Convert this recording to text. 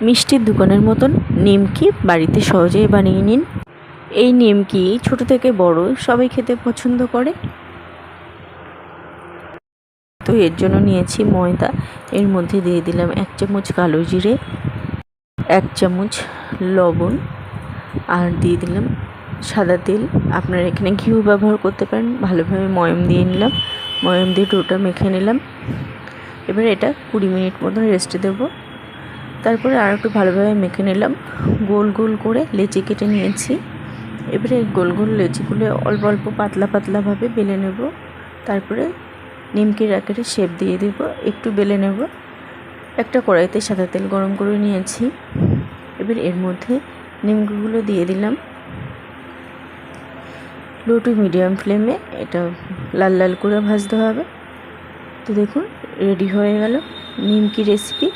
মিষ্টির দোকানের মতন নিমকি বাড়িতে সহজেই বানিয়ে নিন। এই নিমকি ছোট থেকে বড় সবাই খেতে পছন্দ করে। তো এর জন্য নিয়েছি ময়দা, এর মধ্যে দিয়ে দিলাম 1 চামচ কালো জিরে, 1 চামচ লবণ, আর দিয়ে দিলাম সাদা তেল। আপনারা এখানে ঘিও ব্যবহার করতে পারেন। ভালোভাবে ময়াম দিয়ে নিলাম, ময়াম দিয়ে ডোটা মেখে নিলাম। এবার এটা 20 মিনিট মতন রেস্টে দেবো। তারপরে আর একটু ভালোভাবে মেখে নিলাম, গোল গোল করে লেচি কেটে নিয়েছি। এবারে এই গোল গোল লেচিগুলো অল্প অল্প পাতলা পাতলাভাবে বেলে নেব। তারপরে নিমকির আকারে শেপ দিয়ে দেব, একটু বেলে নেব। একটা কড়াইতে সাদা তেল গরম করে নিয়েছি। এবার এর মধ্যে নিমকিগুলো দিয়ে দিলাম। লো টু মিডিয়াম ফ্লেমে এটা লাল লাল করে ভাজতে হবে। তো দেখুন রেডি হয়ে গেল নিমকি রেসিপি।